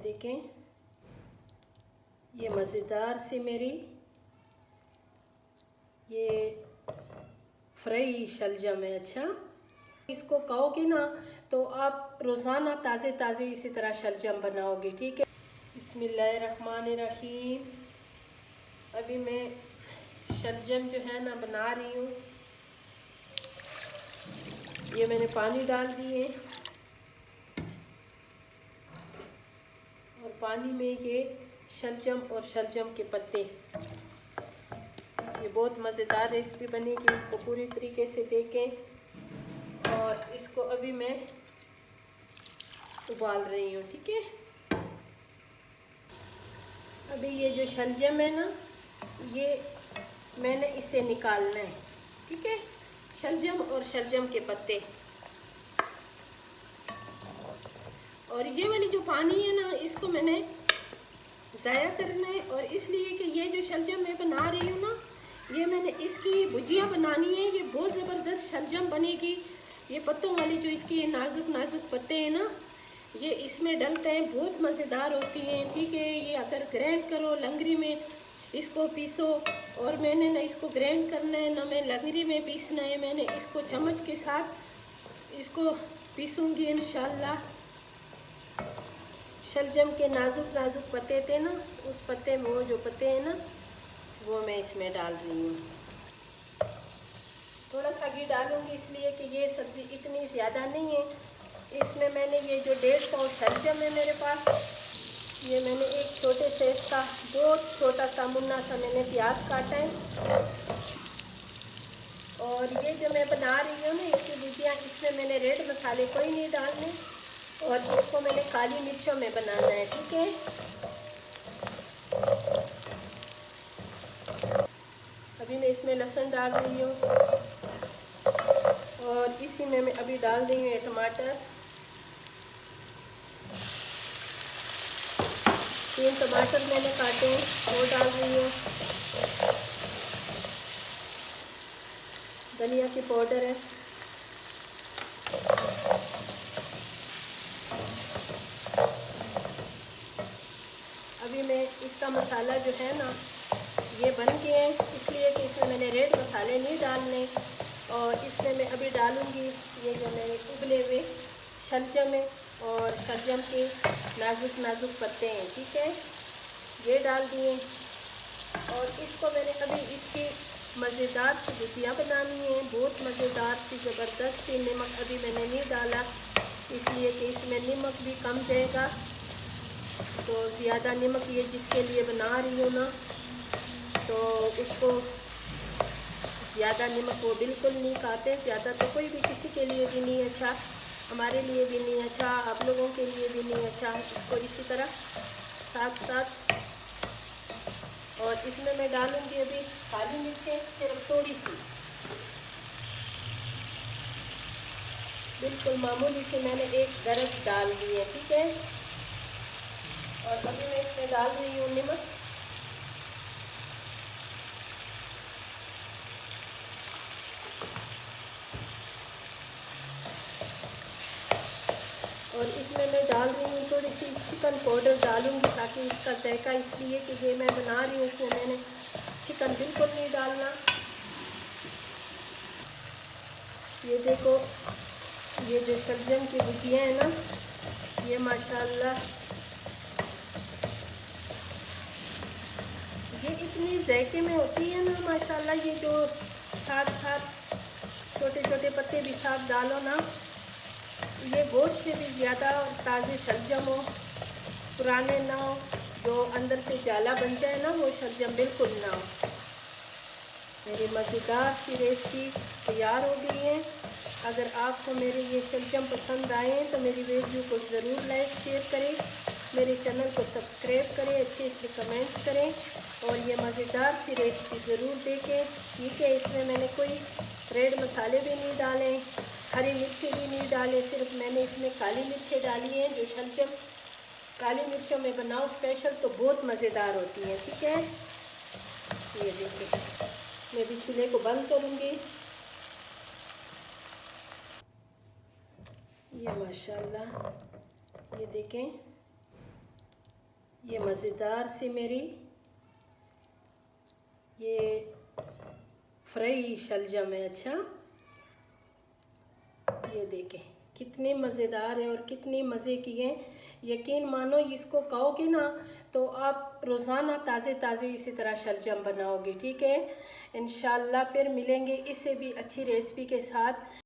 देखें, ये मज़ेदार सी मेरी ये फ्राई शलजम है। अच्छा, इसको खाओगे ना तो आप रोज़ाना ताज़े ताज़े इसी तरह शलजम बनाओगे, ठीक है। बिस्मिल्लाहिर्रहमानिर्रहीम। अभी मैं शलजम जो है ना बना रही हूँ। ये मैंने पानी डाल दिए और पानी में ये शलजम और शलजम के पत्ते, ये बहुत मज़ेदार रेसिपी बनेगी। इसको पूरी तरीके से देखें और इसको अभी मैं उबाल रही हूँ, ठीक है। अभी ये जो शलजम है ना, ये मैंने इसे निकालना है, ठीक है। शलजम और शलजम के पत्ते, और ये वाली जो पानी है ना, इसको मैंने ज़ाया करना है। और इसलिए कि ये जो शलजम मैं बना रही हूँ ना, ये मैंने इसकी भुजिया बनानी है। ये बहुत ज़बरदस्त शलजम बनेगी। ये पत्तों वाली जो इसकी नाजुक नाजुक पत्ते हैं ना, ये इसमें डलते हैं, बहुत मज़ेदार होती हैं, ठीक है। ये अगर ग्राइंड करो लंगरी में, इसको पीसो। और मैंने ना इसको ग्राइंड करना है ना, मैं लंगरी में पीसना है। मैंने इसको चम्मच के साथ इसको पीसूँगी इंशाल्लाह। शलजम के नाजुक नाजुक पत्ते थे ना, उस पत्ते में वो जो पत्ते हैं ना, वो मैं इसमें डाल रही हूँ। थोड़ा सा घी डालूँगी इसलिए कि ये सब्ज़ी इतनी ज़्यादा नहीं है। इसमें मैंने ये जो 1.5 पाव शलजम है मेरे पास, ये मैंने एक छोटे से इसका बहुत छोटा सा मुन्ना सा मैंने प्याज काटा है। और ये जो मैं बना रही हूँ ना इसकी भुजिया, इसमें मैंने रेड मसाले कोई नहीं डालने, और इसको मैंने काली मिर्चों में बनाना है, ठीक है। अभी मैं इसमें लहसुन डाल रही हूँ और इसी में मैं अभी डाल रही हूँ टमाटर। 3 टमाटर मैंने काटे हैं, वो डाल रही हूँ। धनिया की पाउडर है। अभी मैं इसका मसाला जो है ना, ये बन गए हैं, इसलिए कि इसमें मैंने रेड मसाले नहीं डालने। और इसमें मैं अभी डालूँगी ये जो मेरे उबले हुए शलजम है और शलजम के नाजुक नाजुक पत्ते हैं, ठीक है, ये डाल दिए। और इसको मैंने अभी इसकी मज़ेदार सी भुजिया बनानी है, बहुत मज़ेदार सी ज़बरदस्त सी। नमक अभी मैंने नहीं डाला, इसलिए कि इसमें नमक भी कम जाएगा। तो ज़्यादा नमक ये जिसके लिए बना रही हूँ ना, तो उसको ज़्यादा नमक वो बिल्कुल नहीं खाते। ज़्यादा तो कोई भी किसी के लिए भी नहीं अच्छा, हमारे लिए भी नहीं अच्छा, आप लोगों के लिए भी नहीं अच्छा। इसको इसी तरह साथ साथ, और इसमें मैं डालूँगी अभी काली मिर्चें, सिर्फ थोड़ी सी, बिल्कुल मामूली से मैंने एक गरज डाल दी है, ठीक है। और अभी मैं इसमें डाल रही हूँ नमक। और इसमें मैं डाल रही हूँ थोड़ी सी चिकन पाउडर डालूँगी, ताकि इसका जायका, इसलिए कि ये मैं बना रही हूँ, इसमें मैंने चिकन बिल्कुल नहीं डालना। ये देखो, ये जो शलजम की भुजिया है ना, ये माशाल्लाह ये इतनी जायके में होती है ना माशाल्लाह। ये जो साथ साथ छोटे छोटे पत्ते भी साथ डालो ना, ये गोश्त से भी ज़्यादा ताज़े शलजम हो, पुराने ना हो, जो अंदर से जाला बन जाए ना, वो शलजम बिल्कुल ना हो। मेरी मज़ेदार सी रेसिपी तैयार हो गई है। अगर आपको मेरे ये शलजम पसंद आए हैं तो मेरी वीडियो को ज़रूर लाइक शेयर करें, मेरे चैनल को सब्सक्राइब करें, अच्छे अच्छे कमेंट करें, और ये मज़ेदार सी रेसिपी ज़रूर देखें, ठीक है। इसमें मैंने कोई रेड मसाले भी नहीं डाले, हरी मिर्ची भी नहीं डाले, सिर्फ मैंने इसमें काली मिर्चें डाली हैं। जो शलजम काली मिर्चों में बनाओ स्पेशल तो बहुत मज़ेदार होती हैं, ठीक है। ये देखिए, मैं भी चूल्हे को बंद करूँगी। ये माशाल्लाह, ये देखें, ये मज़ेदार सी मेरी ये फ्राई शलजम है। अच्छा, ये देखें कितने मज़ेदार है और कितनी मज़े की है। यकीन मानो इसको कहोगे ना तो आप रोज़ाना ताज़े ताज़े इसी तरह शलजम बनाओगे। ठीक है, इंशाल्लाह फिर मिलेंगे इससे भी अच्छी रेसिपी के साथ।